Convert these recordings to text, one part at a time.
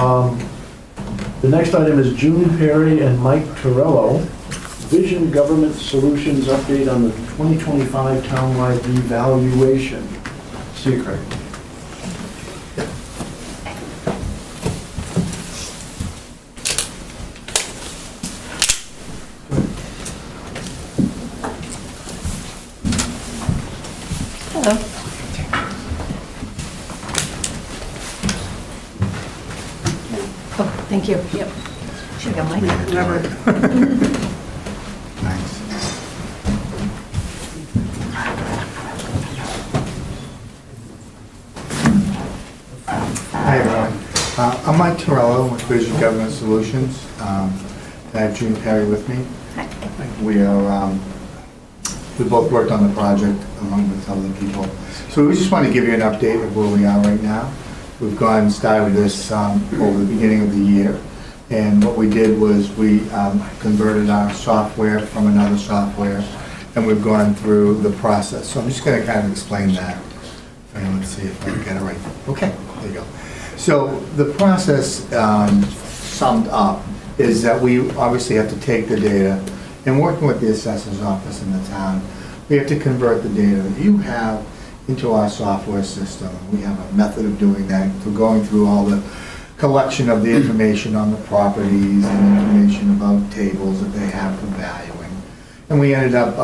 The next item is June Perry and Mike Torello, Vision Government Solutions update on the 2025 townwide revaluation. Secret. Hello. Oh, thank you. Yep. Should have got Mike. Remember. Thanks. Hi, everyone. I'm Mike Torello with Vision Government Solutions. I have June Perry with me. Hi. We both worked on the project along with other people. So we just want to give you an update of where we are right now. We've gone and started this over the beginning of the year. And what we did was we converted our software from another software, and we've gone through the process. So I'm just going to kind of explain that. And let's see if I can get it right. Okay, there you go. So the process summed up is that we obviously have to take the data, and working with the assessor's office in the town, we have to convert the data that you have into our software system. We have a method of doing that through going through all the collection of the information on the properties and information about tables that they have for valuing. And we ended up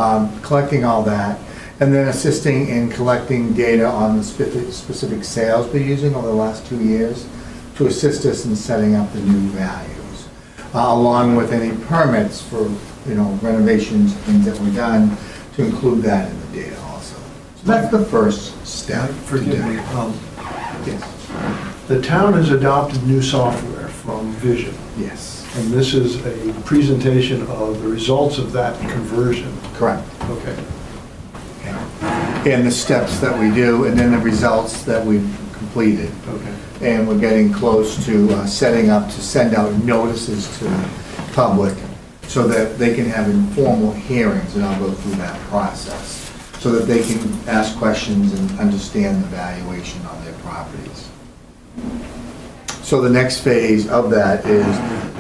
collecting all that and then assisting in collecting data on the specific sales we're using over the last 2 years to assist us in setting up the new values, along with any permits for renovations, things that were done, to include that in the data also. So that's the first step. Forgive me. Yes. The town has adopted new software from Vision, Yes. and this is a presentation of the results of that conversion. Correct. Okay. And the steps that we do, and then the results that we've completed. Okay. And we're getting close to setting up to send out notices to the public so that they can have informal hearings, and I'll go through that process, so that they can ask questions and understand the valuation on their properties. So the next phase of that is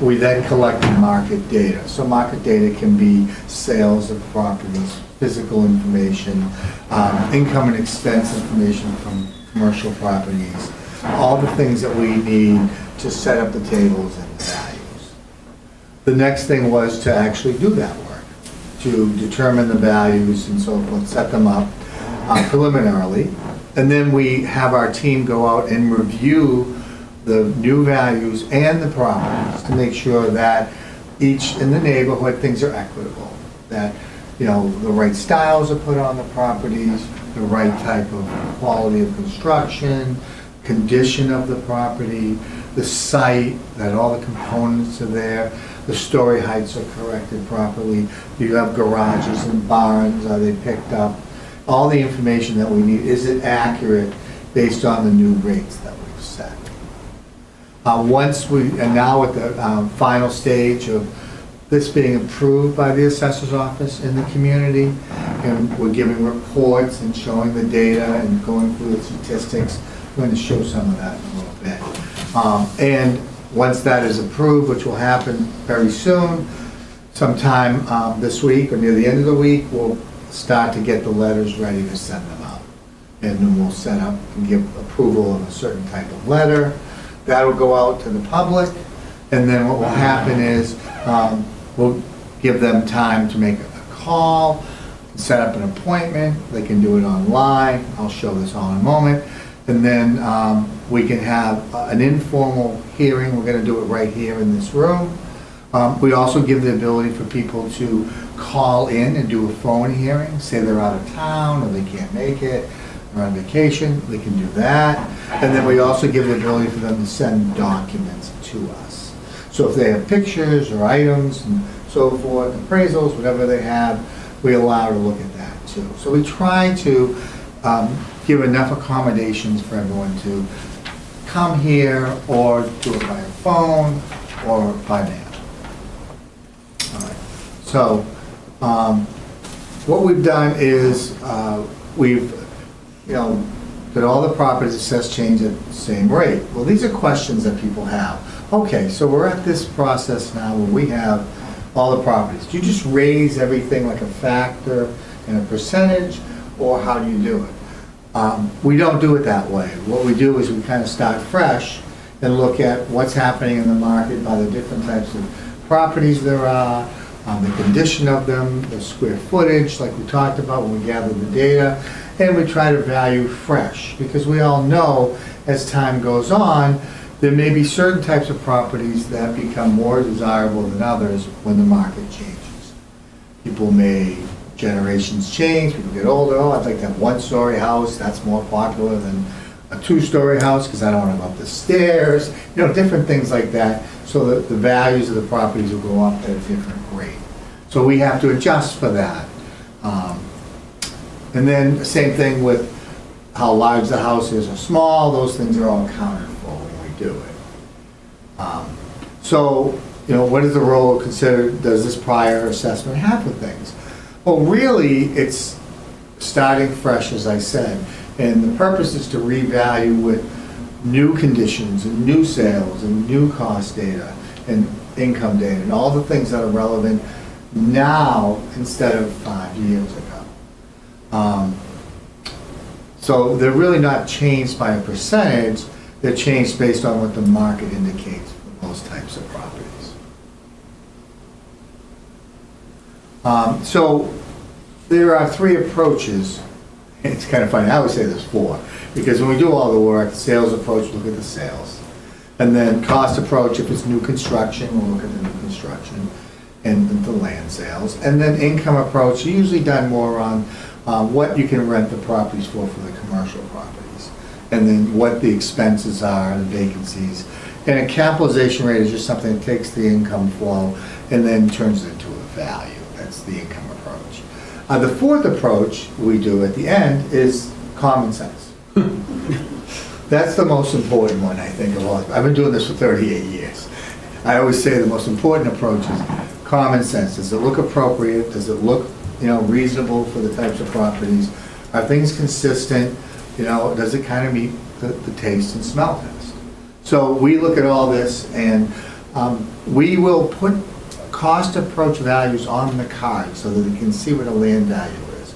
we then collect market data. So market data can be sales of properties, physical information, income and expense information from commercial properties, all the things that we need to set up the tables and the values. The next thing was to actually do that work, to determine the values and so forth, set them up preliminarily, and then we have our team go out and review the new values and the properties to make sure that each in the neighborhood, things are equitable, that the right styles are put on the properties, the right type of quality of construction, condition of the property, the site, that all the components are there, the story heights are corrected properly, do you have garages and barns, are they picked up? All the information that we need, is it accurate based on the new rates that we've set? And now at the final stage of this being approved by the assessor's office in the community, and we're giving reports and showing the data and going through the statistics. I'm going to show some of that in a little bit. And once that is approved, which will happen very soon, sometime this week or near the end of the week, we'll start to get the letters ready to send them out. And then we'll set up and give approval of a certain type of letter. That'll go out to the public, and then what will happen is we'll give them time to make a call, set up an appointment. They can do it online. I'll show this all in a moment. And then we can have an informal hearing. We're going to do it right here in this room. We also give the ability for people to call in and do a phone hearing, say they're out of town or they can't make it, they're on vacation, they can do that. And then we also give the ability for them to send documents to us. So if they have pictures or items and so forth, appraisals, whatever they have, we allow to look at that too. So we try to give enough accommodations for everyone to come here or do it by phone or by mail. All right. So what we've done is we've that all the properties assessed change at the same rate. Well, these are questions that people have. Okay, so we're at this process now where we have all the properties. Do you just raise everything like a factor and a percentage, or how do you do it? We don't do it that way. What we do is we kind of start fresh and look at what's happening in the market by the different types of properties there are, the condition of them, the square footage, like we talked about when we gather the data, and we try to value fresh, because we all know as time goes on, there may be certain types of properties that become more desirable than others when the market changes. People may, generations change, people get older, oh, I'd like to have one-story house, that's more popular than a two-story house because I don't want to go up the stairs, different things like that, so that the values of the properties will go up at a different rate. So we have to adjust for that. And then the same thing with how large the house is or small, those things are all accounted for when we do it. So, what is the role considered, does this prior assessment have with things? Well, really, it's starting fresh, as I said, and the purpose is to revalue with new conditions and new sales and new cost data and income data and all the things that are relevant now instead of 5 years ago. So they're really not changed by a percentage, they're changed based on what the market indicates for most types of properties. So there are 3 approaches. It's kind of funny, I always say there's 4, because when we do all the work, sales approach, look at the sales. And then cost approach, if it's new construction, we'll look at the new construction and the land sales. And then income approach, usually done more on what you can rent the properties for the commercial properties. And then what the expenses are, the vacancies. And a capitalization rate is just something that takes the income flow and then turns it into a value. That's the income approach. The 4th approach we do at the end is common sense. That's the most important one, I think, of all. I've been doing this for 38 years. I always say the most important approach is common sense. Does it look appropriate? Does it look, reasonable for the types of properties? Are things consistent? Does it kind of meet the taste and smell test? So we look at all this, and we will put cost approach values on the card so that they can see what a land value is,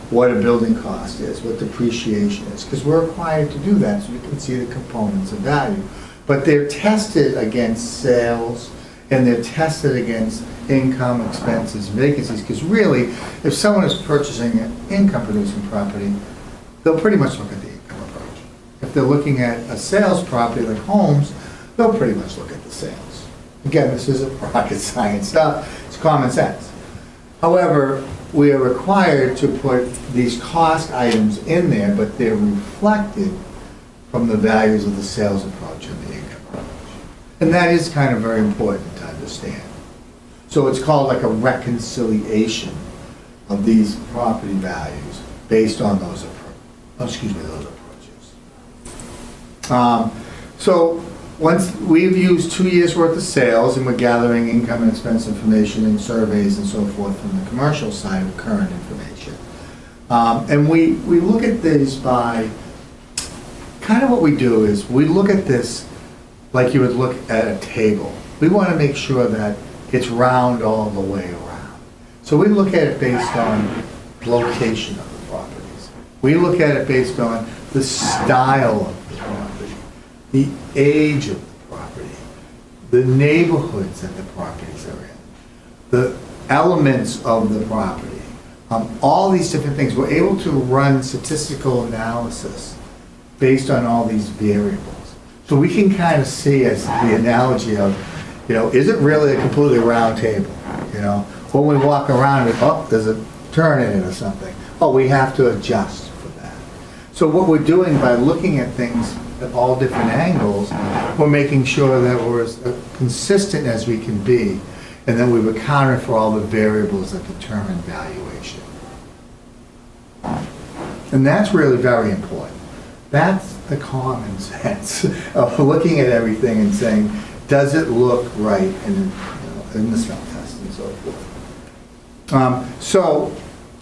what a building cost is, what depreciation is, because we're required to do that so we can see the components of value. But they're tested against sales, and they're tested against income, expenses, vacancies, because really, if someone is purchasing an income-producing property, they'll pretty much look at the income approach. If they're looking at a sales property like homes, they'll pretty much look at the sales. Again, this isn't rocket science stuff, it's common sense. However, we are required to put these cost items in there, but they're reflected from the values of the sales approach and the income approach. And that is kind of very important to understand. So it's called like a reconciliation of these property values based on those approaches. So once we've used 2 years worth of sales and we're gathering income and expense information and surveys and so forth from the commercial side of current information. And we look at these by, kind of what we do is we look at this like you would look at a table. We want to make sure that it's round all the way around. So we look at it based on location of the properties. We look at it based on the style of the property, the age of the property, the neighborhoods that the properties are in, the elements of the property, all these different things. We're able to run statistical analysis based on all these variables. So we can kind of see, as the analogy of, is it really a completely round table? When we walk around it, oh, there's a turn in it or something. Oh, we have to adjust for that. So what we're doing by looking at things at all different angles, we're making sure that we're as consistent as we can be, and then we've accounted for all the variables that determine valuation. And that's really very important. That's the common sense of looking at everything and saying, does it look right in the smell test and so forth. So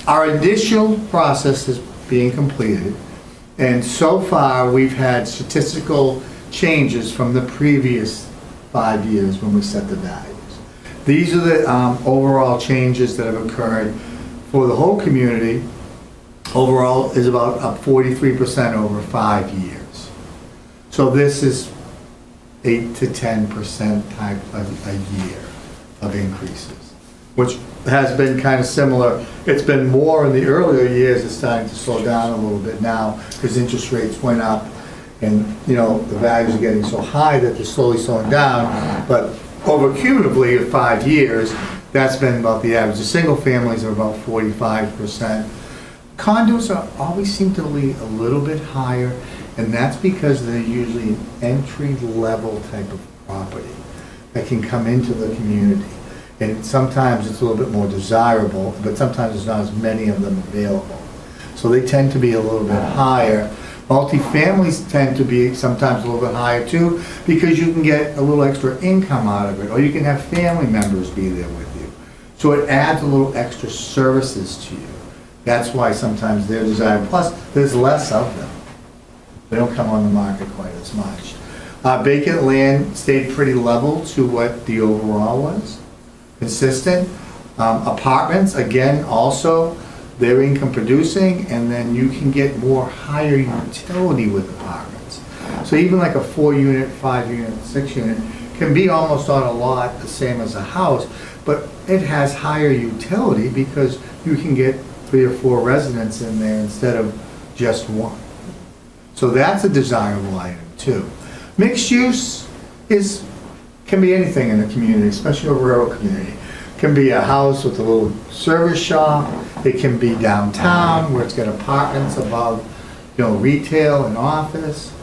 our initial process is being completed, And so far, we've had statistical changes from the previous 5 years when we set the values. These are the overall changes that have occurred for the whole community. Overall is about up 43% over 5 years. So this is 8 to 10% type of a year of increases, which has been kind of similar. It's been more in the earlier years. It's starting to slow down a little bit now because interest rates went up and, you know, the values are getting so high that they're slowly slowing down. But over cumulatively of 5 years, that's been about the average. The single families are about 45%. Condos are always seem to be a little bit higher, and that's because they're usually an entry-level type of property that can come into the community. And sometimes it's a little bit more desirable, but sometimes there's not as many of them available. So they tend to be a little bit higher. Multifamilies tend to be sometimes a little bit higher too, because you can get a little extra income out of it, or you can have family members be there with you. So it adds a little extra services to you. That's why sometimes they're desirable. Plus, there's less of them. They don't come on the market quite as much. Vacant land stayed pretty level to what the overall was, consistent. Apartments, again, also, they're income producing, and then you can get more higher utility with apartments. So even like a 4-unit, 5-unit, 6-unit can be almost on a lot the same as a house, but it has higher utility because you can get 3 or 4 residents in there instead of just one. So that's a desirable item too. Mixed use can be anything in a community, especially a rural community. It can be a house with a little service shop. It can be downtown where it's got apartments above, you know, retail and office.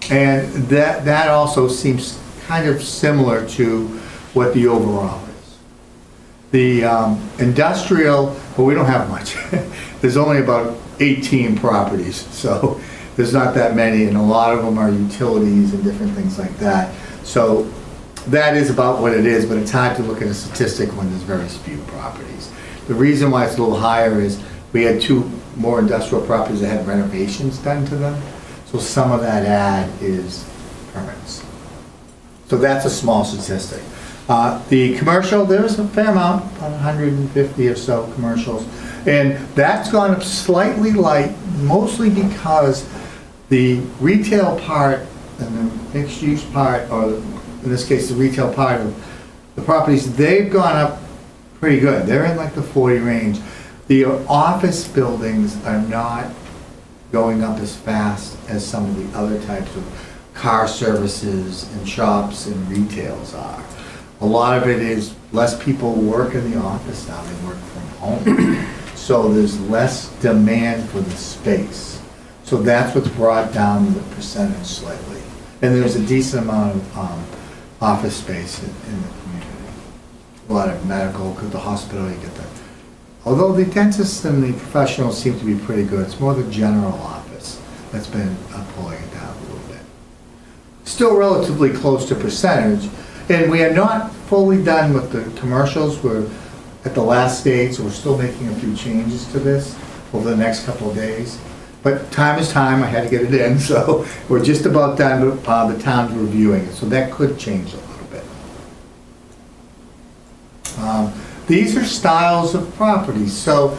And that also seems kind of similar to what the overall is. The industrial, well, we don't have much. There's only about 18 properties, so there's not that many, and a lot of them are utilities and different things like that. So that is about what it is, but it's hard to look at a statistic when there's very few properties. The reason why it's a little higher is we had 2 more industrial properties that had renovations done to them, so some of that add is permits. So that's a small statistic. The commercial, there's a fair amount, about 150 or so commercials, and that's gone up slightly light, mostly because the retail part and the mixed use part, or in this case the retail part of the properties, they've gone up pretty good. They're in like the 40 range. The office buildings are not going up as fast as some of the other types of car services and shops and retails are. A lot of it is less people work in the office now, they work from home. So there's less demand for the space. So that's what's brought down the percentage slightly. And there's a decent amount of office space in the community. A lot of medical, because the hospital, you get that. Although the dentists and the professionals seem to be pretty good, it's more the general office that's been pulling it down a little bit. Still relatively close to percentage. And we are not fully done with the commercials. We're at the last stage, so we're still making a few changes to this over the next couple of days. But time is time, I had to get it in, so we're just about done with the town's reviewing it, so that could change a little bit. These are styles of properties. So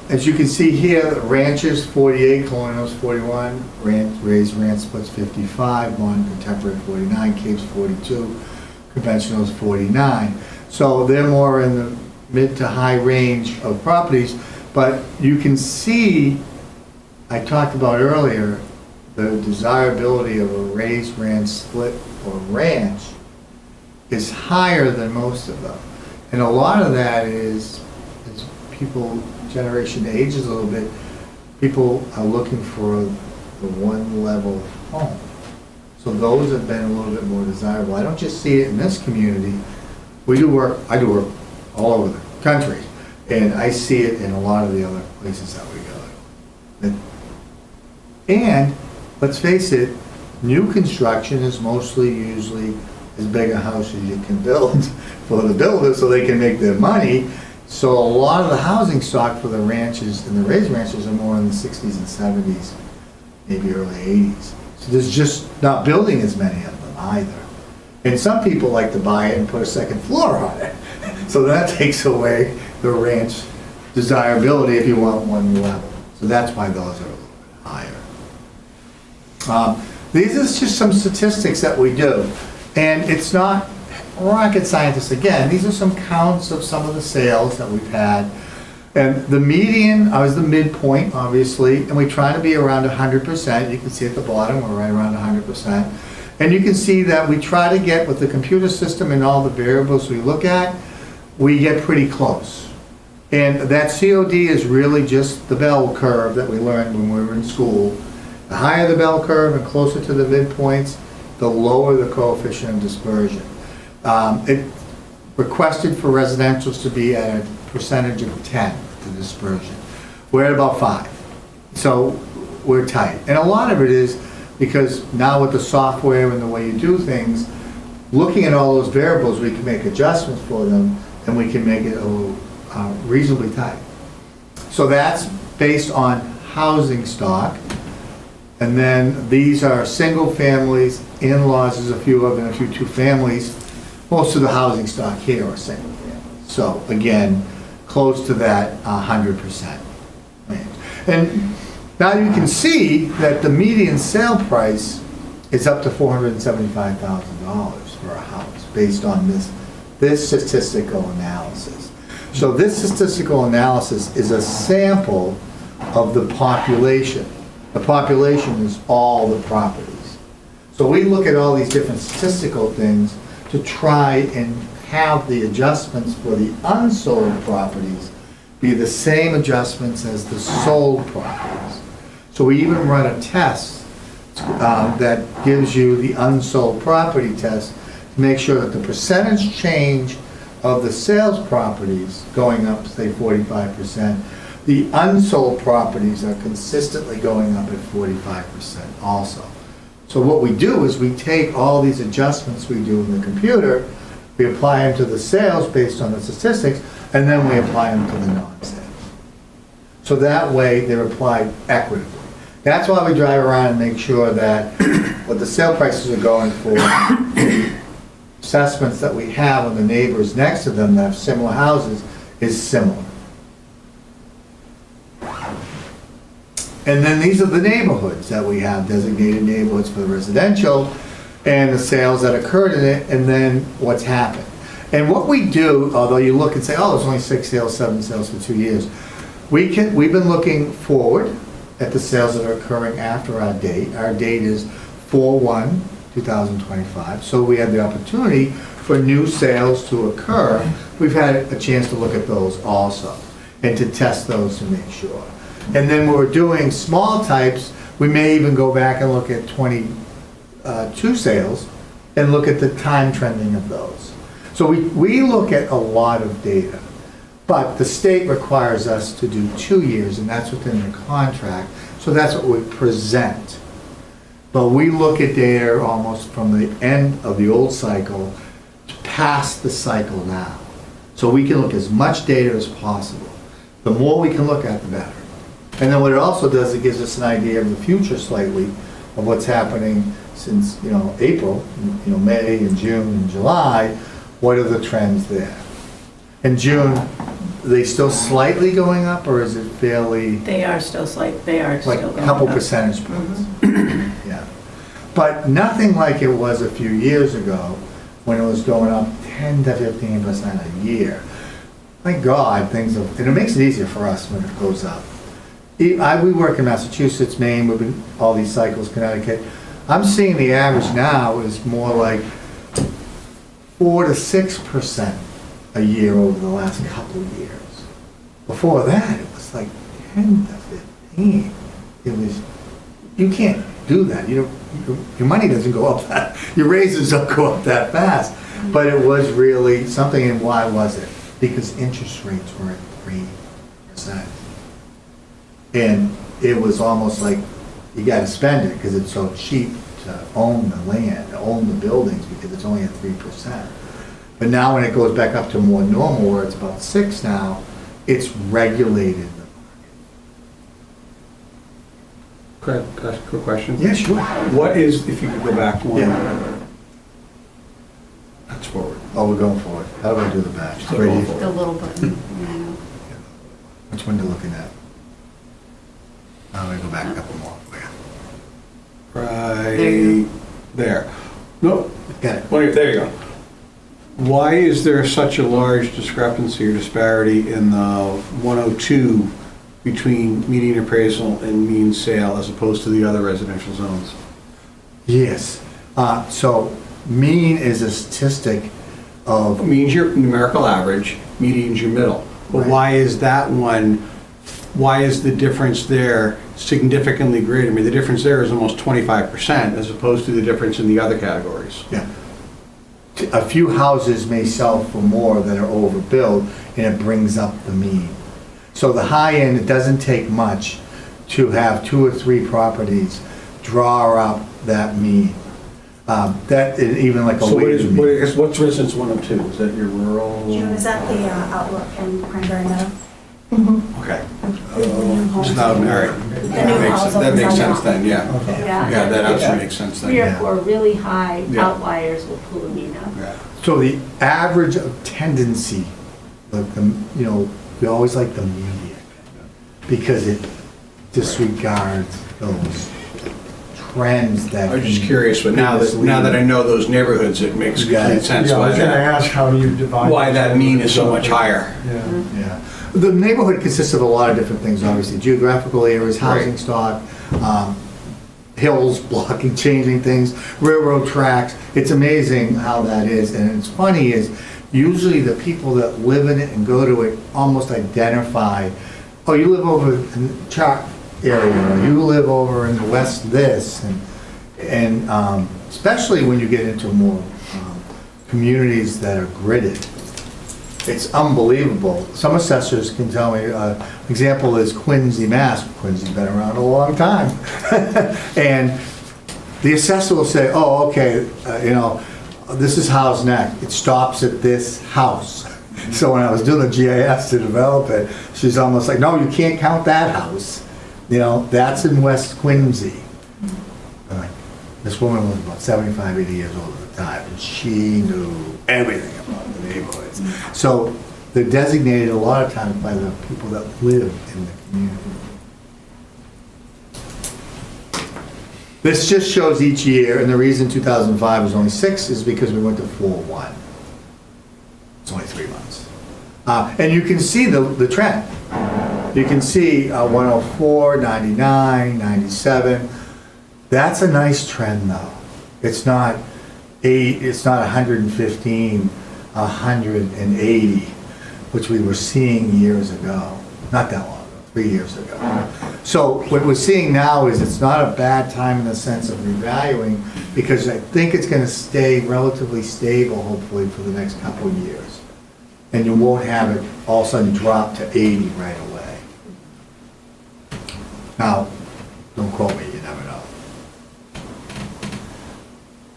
as you can see here, ranches 48, colonials 41, raised ranch splits 55, modern contemporary 49, capes 42, conventionals 49. So they're more in the mid to high range of properties, but you can see, I talked about earlier, the desirability of a raised ranch split or ranch is higher than most of them. And a lot of that is people, generation ages a little bit, people are looking for the one level home. So those have been a little bit more desirable. I don't just see it in this community. I do work all over the country, and I see it in a lot of the other places that we go. And let's face it, new construction is mostly usually as big a house as you can build for the builders so they can make their money. So a lot of the housing stock for the ranches and the raised ranches are more in the 60s and 70s maybe early 80s. So there's just not building as many of them either. And some people like to buy it and put a second floor on it. So that takes away the ranch desirability if you want one level. So that's why those are a little bit higher. These are just some statistics that we do. And it's not rocket scientists again. These are some counts of some of the sales that we've had. And the median is the midpoint, obviously, and we try to be around 100%. You can see at the bottom, we're right around 100%. And you can see that we try to get, with the computer system and all the variables we look at, we get pretty close. And that COD is really just the bell curve that we learned when we were in school. The higher the bell curve and closer to the midpoints, the lower the coefficient of dispersion. It requested for residentials to be at a percentage of 10, the dispersion. We're at about 5. So we're tight. And a lot of it is because now with the software and the way you do things, looking at all those variables, we can make adjustments for them and we can make it reasonably tight. So that's based on housing stock. And then these are single families, in-laws, there's a few of them, a few two families. Most of the housing stock here are single families. So again, close to that 100% range. And now you can see that the median sale price is up to $475,000 for a house based on this statistical analysis. So this statistical analysis is a sample of the population. The population is all the properties. So we look at all these different statistical things to try and have the adjustments for the unsold properties be the same adjustments as the sold properties. So we even run a test that gives you the unsold property test to make sure that the percentage change of the sales properties going up, say 45%, the unsold properties are consistently going up at 45% also. So what we do is we take all these adjustments we do in the computer, we apply them to the sales based on the statistics, and then we apply them to the non-sales. So that way they're applied equitably. That's why we drive around and make sure that what the sale prices are going for, the assessments that we have on the neighbors next to them that have similar houses is similar. And then these are the neighborhoods that we have, designated neighborhoods for the residential, and the sales that occurred in it, and then what's happened. And what we do, although you look and say, oh, there's only 6 sales, 7 sales for 2 years, we've been looking forward at the sales that are occurring after our date. Our date is 4/1/2025, so we have the opportunity for new sales to occur. We've had a chance to look at those also, and to test those to make sure. And then when we're doing small types, we may even go back and look at 22 sales and look at the time trending of those. So we look at a lot of data, but the state requires us to do 2 years, and that's within the contract, so that's what we present. But we look at data almost from the end of the old cycle to past the cycle now. So we can look as much data as possible. The more we can look at, the better. And then what it also does, it gives us an idea of the future slightly of what's happening since, April, May and June and July. What are the trends there? In June, are they still slightly going up, or is it fairly? They are still going up. Like a couple percentage points. Yeah. But nothing like it was a few years ago when it was going up 10 to 15% a year. Thank God and it makes it easier for us when it goes up. We work in Massachusetts, Maine, we've been all these cycles, Connecticut. I'm seeing the average now is more like 4 to 6% a year over the last couple of years. Before that, it was like 10 to 15. You can't do that. Your money doesn't go up that, your raises don't go up that fast. But it was really something, and why was it? Because interest rates were at 3%. And it was almost like you got to spend it because it's so cheap to own the land, to own the buildings, because it's only at 3%. But now when it goes back up to more normal, where it's about 6 now, it's regulated the market. quick question? Yeah, sure. What is, if you could go back one, Yeah. that's forward. Oh, we're going forward. How do I do the back? Still Right going here. forward. The little button. Yeah. Which one are you looking at? I'm gonna go back a couple more. Right you there. No, Got it. there you go. Why is there such a large discrepancy or disparity in the 102 between median appraisal and mean sale as opposed to the other residential zones? Yes. So mean is a statistic of, Means your numerical average, median's your middle. But Right. why is that one, why is the difference there significantly greater? I mean, the difference there is almost 25% as opposed to the difference in the other categories. yeah. A few houses may sell for more that are overbuilt, and it brings up the mean. So the high end, it doesn't take much to have 2 or 3 properties draw up that mean. That, even like a So weighted mean. what's residence 102? Is that your rural? June, is that the outlook in Cranberry Meadow? Okay. The new homes. It's not married. The new That makes houses sense on then, yeah. Yeah. Yeah, that absolutely makes sense then. 3 or Yeah. 4 really high Yeah. outliers will pull the mean up. Yeah. So the average of tendency, like the, we always like the median, because it disregards those trends that. I was just can curious, but now that I mislead. know those neighborhoods, it makes You got complete it. sense Yeah, I why was gonna that, ask how you divide. why that mean is so much higher. Yeah. Yeah. The neighborhood consists of a lot of different things, obviously, geographical areas, housing Right. stock, hills blocking, changing things, railroad tracks. It's amazing how that is, and it's funny is, usually the people that live in it and go to it almost identify, oh, you live over in the Chalk area, or you live over in the west this, and especially when you get into more communities that are gridded. It's unbelievable. Some assessors can tell me, example is Quincy, Mass. Quincy's been around a long time. And the assessor will say, oh, okay, this is Howe's Neck. It stops at this house. So when I was doing the GIS to develop it, she's almost like, no, you can't count that house. That's in West Quincy. I'm like, this woman was about 75, 80 years old at the time, and she knew everything about the neighborhoods. So they're designated a lot of times by the people that live in the community. This just shows each year, and the reason 2005 was only 6 is because we went to 4-1. It's only 3 months. And you can see the trend. You can see 104, 99, 97. That's a nice trend, though. It's not 115, 180, which we were seeing years ago. Not that long ago, 3 years ago. So what we're seeing now is it's not a bad time in the sense of revaluing, because I think it's going to stay relatively stable, hopefully, for the next couple of years. And you won't have it all of a sudden drop to 80 right away. Now, don't quote me, you never know.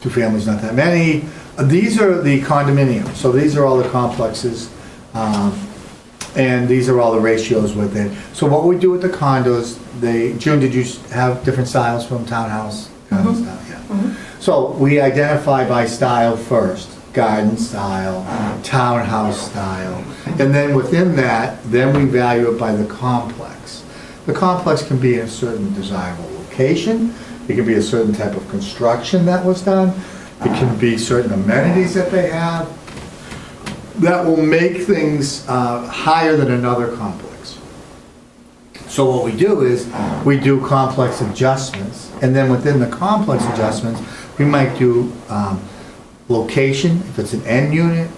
2 families, not that many. These are the condominiums, so these are all the complexes, and these are all the ratios with it. So what we do with the condos, June, did you have different styles from townhouse? Condo style, yeah. So we identify by style first, garden style, townhouse style, and then within that, then we value it by the complex. The complex can be in a certain desirable location, it can be a certain type of construction that was done, it can be certain amenities that they have, that will make things higher than another complex. So what we do is, we do complex adjustments, and then within the complex adjustments, we might do location, if it's an end unit,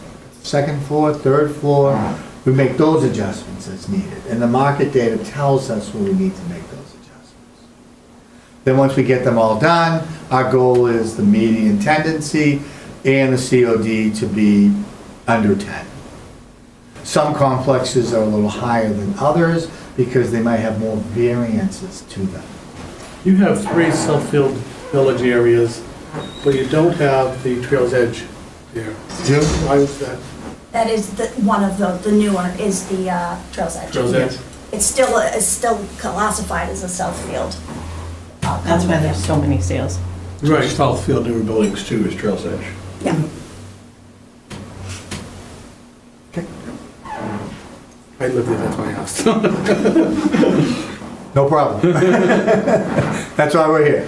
second floor, third floor, we make those adjustments as needed. And the market data tells us where we need to make those adjustments. Then once we get them all done, our goal is the median tendency and the COD to be under 10. Some complexes are a little higher than others because they might have more variances to them. You have 3 self-filled village areas, but you don't have the Trail's Edge there. Jim? Why is that? That is one of the newer, is the Trail's Edge. Trail's Edge? It's still classified as a self-field That's why there's so many sales. Right. Southfield newer buildings too is Trails Edge. Yeah. I live there, that's my house. No problem. That's why we're here.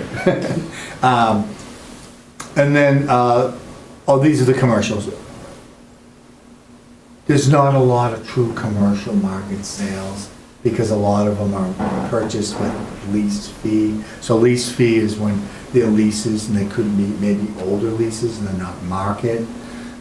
And then, these are the commercials. There's not a lot of true commercial market sales because a lot of them are purchased with lease fee. So lease fee is when they're leases and they could be maybe older leases and they're not market.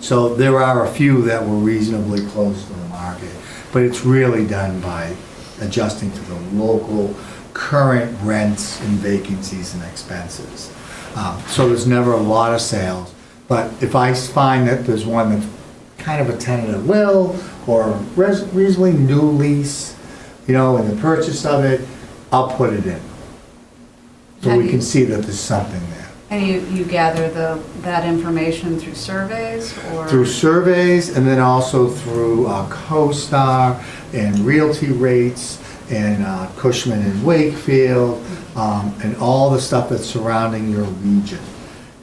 So there are a few that were reasonably close to the market, but it's really done by adjusting to the local current rents and vacancies and expenses. So there's never a lot of sales, but if I find that there's one that's kind of a tentative will or a reasonably new lease, in the purchase of it, I'll put it in. So we can see that there's something there. And you gather that information through surveys or? Through surveys and then also through CoStar and realty rates and Cushman and Wakefield and all the stuff that's surrounding your region.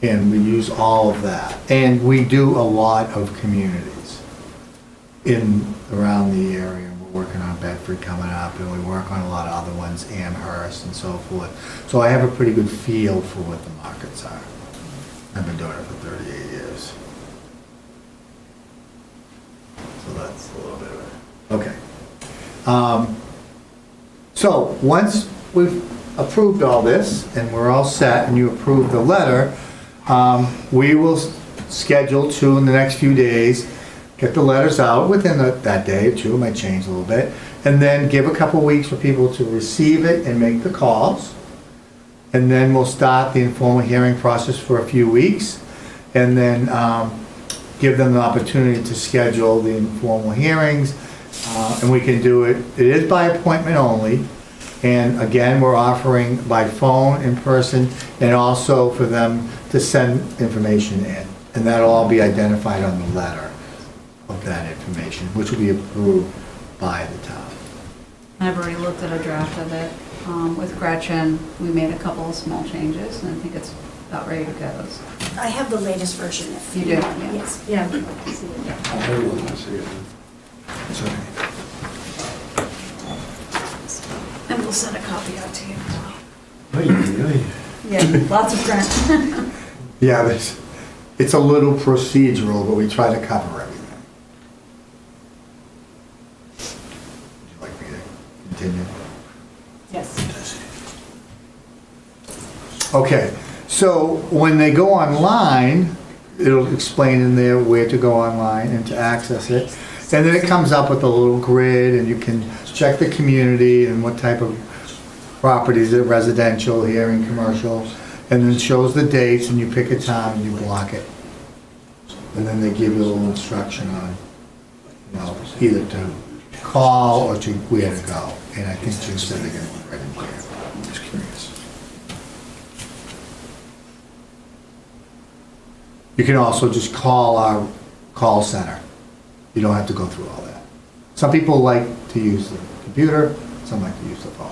And we use all of that. And we do a lot of communities around the area. We're working on Bedford coming up and we work on a lot of other ones, Amherst and so forth. So I have a pretty good feel for what the markets are. I've been doing it for 38 years. So that's a little bit of it. Okay. So once we've approved all this and we're all set and you approve the letter, we will schedule to, in the next few days, get the letters out within that day or two, it might change a little bit, and then give a couple weeks for people to receive it and make the calls. And then we'll start the informal hearing process for a few weeks, and then give them the opportunity to schedule the informal hearings, and we can do it. It is by appointment only, and again, we're offering by phone, in person, and also for them to send information in, and that'll all be identified on the letter of that information, which will be approved by the town. I've already looked at a draft of it. With Gretchen, we made a couple of small changes, and I think it's about ready to go. So I have the latest version if You do? want. Yes. Yeah, I'd like to see it. I want to see it. It's okay. And we'll send a copy out to you as well. Ay. Yeah, lots of print. Yeah, it's a little procedural, but we try to cover everything. Would you like me to continue? Yes. Okay, so when they go online, it'll explain in there where to go online and to access it. And then it comes up with a little grid and you can check the community and what type of properties are residential here and commercial. And then it shows the dates and you pick a time and you block it. And then they give you a little instruction on, either to call or to where to go. And I think Jim said they're gonna be right in here. I'm just curious. You can also just call our call center. You don't have to go through all that. Some people like to use the computer, some like to use the phone.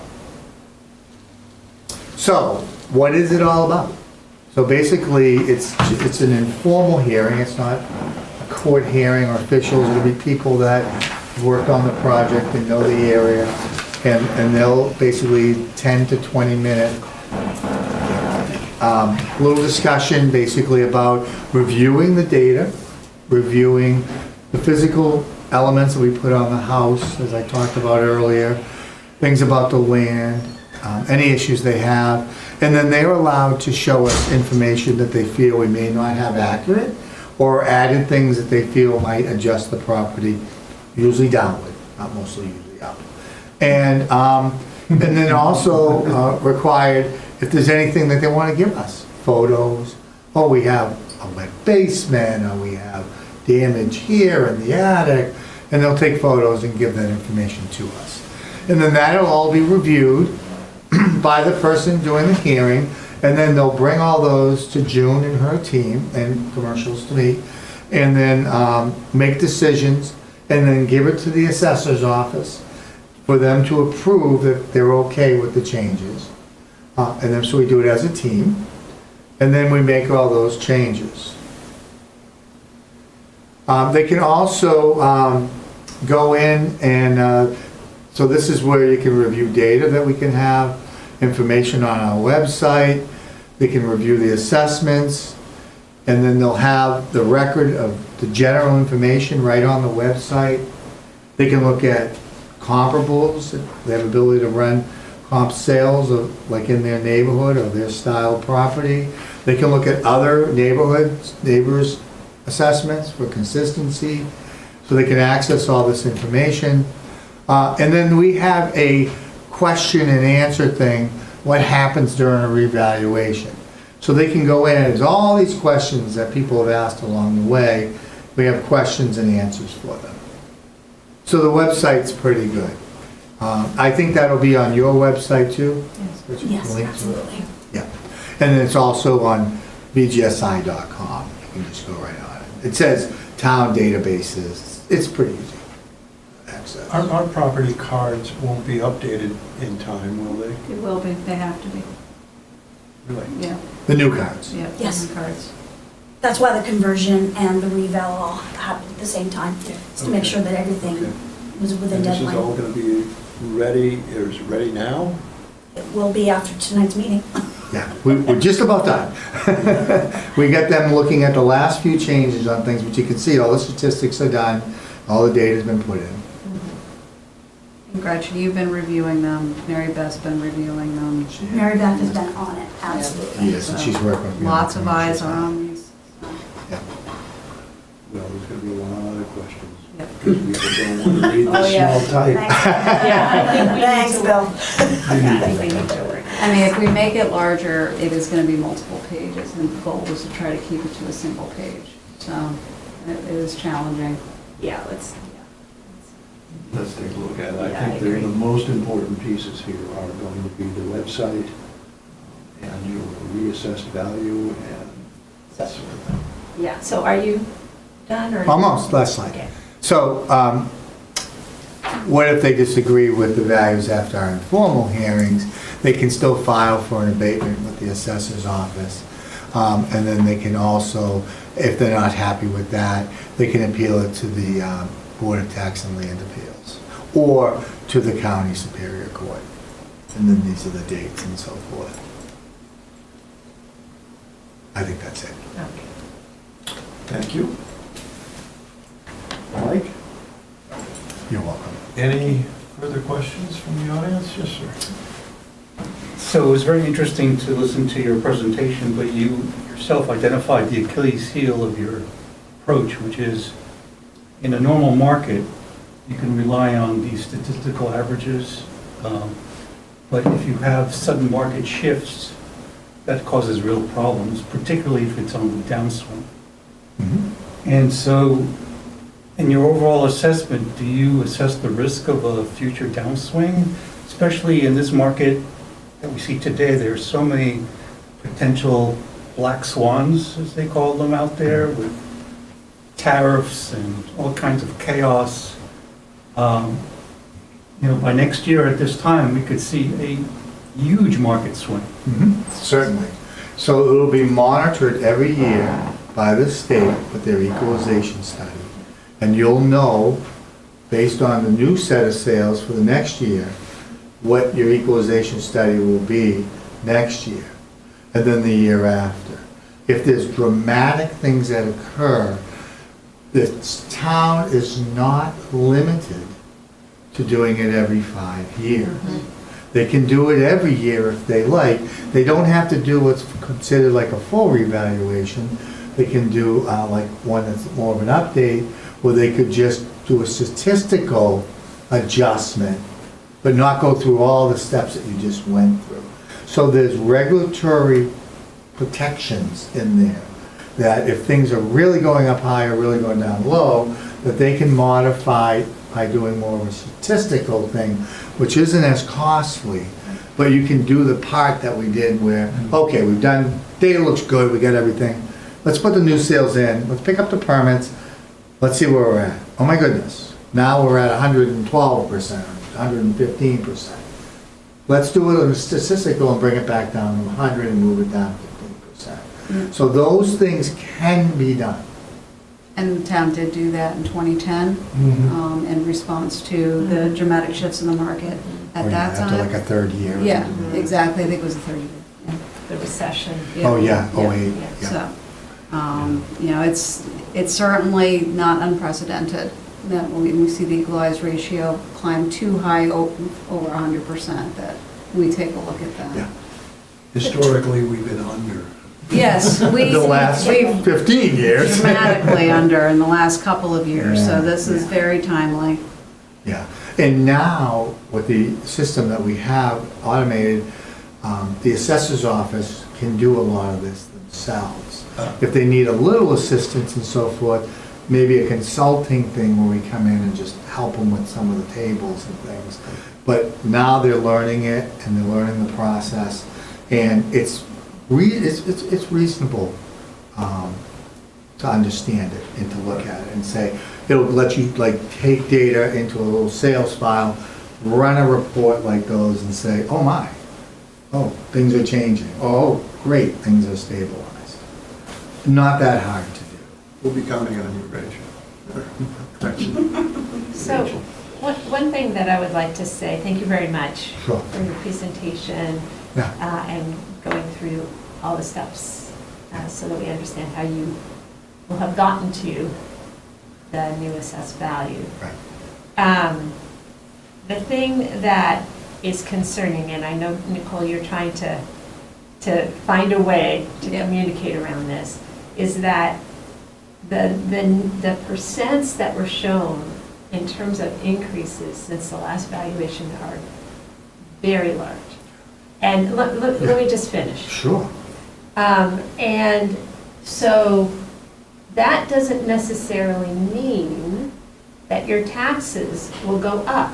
So, what is it all about? So basically, it's an informal hearing, it's not a court hearing or officials, it'll be people that worked on the project and know the area, and they'll basically 10 to 20 minute little discussion basically about reviewing the data, reviewing the physical elements that we put on the house, as I talked about earlier, things about the land, any issues they have, and then they're allowed to show us information that they feel we may not have accurate, or added things that they feel might adjust the property, usually downward, not mostly usually up. And then also required, if there's anything that they want to give us, photos, oh, we have a wet basement, or we have damage here in the attic, and they'll take photos and give that information to us. And then that'll all be reviewed by the person doing the hearing, and then they'll bring all those to June and her team, and commercials to me, and then make decisions, and then give it to the assessor's office for them to approve that they're okay with the changes. And then, so we do it as a team, and then we make all those changes. They can also go in and, so this is where you can review data that we can have, information on our website, they can review the assessments, and then they'll have the record of the general information right on the website. They can look at comparables, they have ability to run comp sales of, like in their neighborhood or their style of property. They can look at other neighbors' assessments for consistency, so they can access all this information. And then we have a question and answer thing, what happens during a revaluation. So they can go in, and there's all these questions that people have asked along the way. We have questions and answers for them. So the website's pretty good. I think that'll be on your website too? Yes. Yes, Link to it. absolutely. Yeah. And then it's also on vgsi.com. You can just go right on it. It says town databases. It's pretty easy to access. Our property cards won't be updated in time, will they? It will be, they have to be, Really? yeah, The new cards. yeah. Yes. the cards. That's why the conversion and the reval all happened at the same time, just to make Okay. sure that everything Okay. was within And this is all deadline. going to be ready, is it ready now? It will be after tonight's meeting. Yeah, we're just about done. We got them looking at the last few changes on things, but you can see all the statistics are done, all the data's been put in. And Gretchen, you've been reviewing them, Mary Beth's been reviewing them. Mary Beth has been on it, absolutely. Yes, and she's working with me. on Lots the of eyes commercial are side. on these. Yeah. Well, there's going to be a lot of other questions. Yep. Because people don't want to read Oh, the yeah. small type. Thanks. Yeah, I think we Thanks, need to. Bill. I think we need to work. I mean, if we make it larger, it is gonna be multiple pages, and the goal was to try to keep it to a single page. So it is challenging. Yeah, Let's take a look at it. Yeah, I I think the agree. most important pieces here are going to be the website and your reassessed value and that sort of thing. Yeah, so are you done or? Almost, last slide. Okay. So, what if they disagree with the values after our informal hearings? They can still file for an abatement with the assessor's office. And then they can also, if they're not happy with that, they can appeal it to the Board of Tax and Land Appeals, or to the County Superior Court. And then these are the dates and so forth. I think that's it. Okay. Thank you. Mike, You're welcome. any further questions from the audience? Yes, sir. So it was very interesting to listen to your presentation, but you yourself identified the Achilles heel of your approach, which is in a normal market, you can rely on these statistical averages, but if you have sudden market shifts, that causes real problems, particularly if it's on the downswing. Mhm. And so, in your overall assessment, do you assess the risk of a future downswing? Especially in this market that we see today, there are so many potential black swans, as they call them out there, with tariffs and all kinds of chaos. By next year at this time, we could see a huge market swing. Certainly. So it'll be monitored every year by the state with their equalization study. And you'll know, based on the new set of sales for the next year, what your equalization study will be next year, and then the year after. If there's dramatic things that occur, this town is not limited to doing it every 5 years. They can do it every year if they like. They don't have to do what's considered like a full revaluation. They can do like one that's more of an update, where they could just do a statistical adjustment, but not go through all the steps that you just went through. So there's regulatory protections in there, that if things are really going up high or really going down low, that they can modify by doing more of a statistical thing, which isn't as costly, but you can do the part that we did where, okay, we've done, data looks good, we got everything, let's put the new sales in, let's pick up the permits, let's see where we're at. Oh my goodness, now we're at 112%, 115%. Let's do it on a statistical and bring it back down to 100 and move it down 15%. So those things can be done. And the town did do that in 2010 in response to the dramatic shifts in the market at that time. After like a third year. or Yeah, something. exactly. I think it was the third year. Yeah. The recession. Oh, yeah, 08, Yeah. yeah. So, you know, it's certainly not unprecedented that we see the equalized ratio climb too high over 100%, that we take a look at that. Yeah. Historically, we've been under. Yes, The last we've 15 years. dramatically under in the last couple of years, so Yeah, this is yeah. very timely. Yeah, and now with the system that we have automated, the assessor's office can do a lot of this themselves. If they need a little assistance and so forth, maybe a consulting thing where we come in and just help them with some of the tables and things. But now they're learning it and they're learning the process, and it's reasonable to understand it and to look at it and say, it'll let you like take data into a little sales file, run a report like those and say, oh my, oh, things are changing. Oh, great, things are stabilized. Not that hard to do. We'll be counting on you, Rachel. So, one thing that I would like to say, thank you very much Sure. for your presentation Yeah. and going through all the steps so that we understand how you will have gotten to the new assessed value. Right. The thing that is concerning, and I know, Nicole, you're trying to find a way to communicate around this, is that the percents that were shown in terms of increases since the last valuation are very large. And let me just finish. Sure. And so that doesn't necessarily mean that your taxes will go up.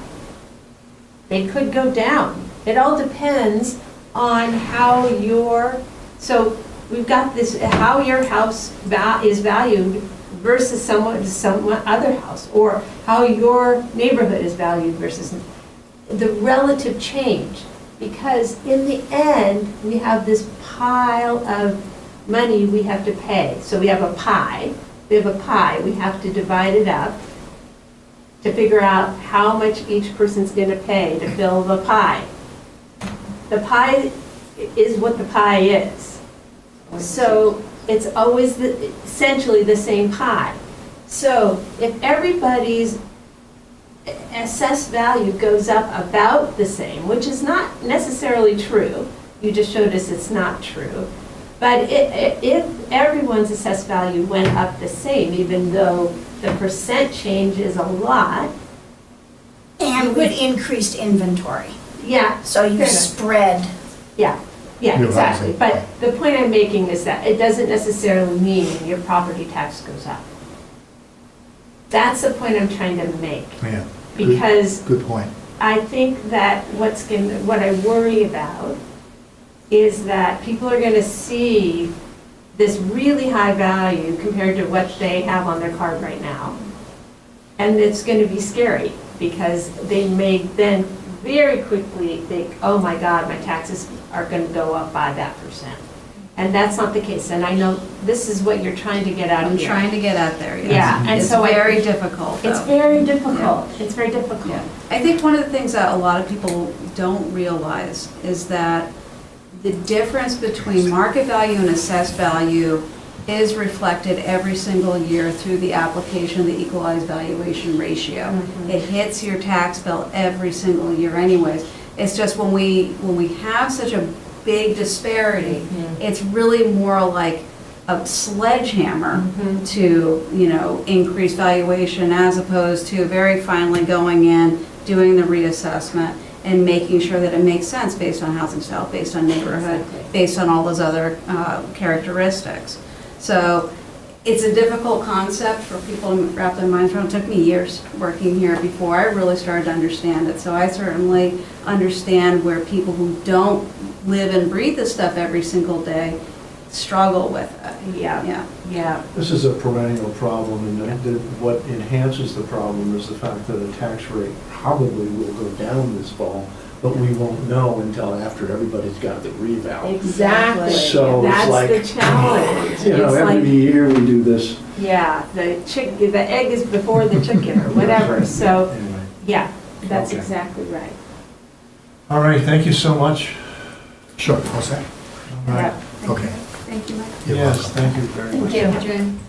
They could go down. It all depends on how so we've got this, how your house is valued versus some other house, or how your neighborhood is valued versus the relative change. Because in the end, we have this pile of money we have to pay. So we have a pie, we have to divide it up to figure out how much each person's gonna pay to fill the pie. The pie is what the pie is. So it's always essentially the same pie. So if everybody's assessed value goes up about the same, which is not necessarily true, you just showed us it's not true, but if everyone's assessed value went up the same, even though the percent change is a lot, And with increased inventory. yeah. So you fair enough. spread. Yeah, New exactly. housing. But the point I'm making is that it doesn't necessarily mean your property tax goes up. That's the point I'm trying to make. Yeah. Because Good point. I think that what I worry about is that people are gonna see this really high value compared to what they have on their card right now. And it's gonna be scary, because they may then very quickly think, oh my God, my taxes are gonna go up by that percent. And that's not the case, and I know this is what you're trying to get out of I'm here. trying to get out there, yes. Yeah, and It's so very difficult, though. It's very difficult, it's very difficult. Yeah. I think one of the things that a lot of people don't realize is that the difference between market value and assessed value is reflected every single year through the application of the equalized valuation ratio. It hits your tax bill every single year anyways. It's just when we have such a big disparity, it's really more like a sledgehammer to, increase valuation, as opposed to very finely going in, doing the reassessment, and making sure that it makes sense based on housing style, based on neighborhood, based on all those other characteristics. So it's a difficult concept for people to wrap their minds around. It took me years working here before I really started to understand it. So I certainly understand where people who don't live and breathe this stuff every single day struggle with it. Yeah. This is a perennial problem, and what enhances the problem is the fact that the tax rate probably will go down this fall but we won't know until after everybody's got the reval. Exactly. So it's like, That's the challenge. You know, It's every like, year we do this. yeah, the egg is before the chicken or whatever, so, Anyway. yeah, that's Okay. exactly right. All right, thank you so much. Sure, all set? All right. Yeah. Okay. Thank you, Mike. You're Yes, welcome. thank you very much. Thank you. Jane.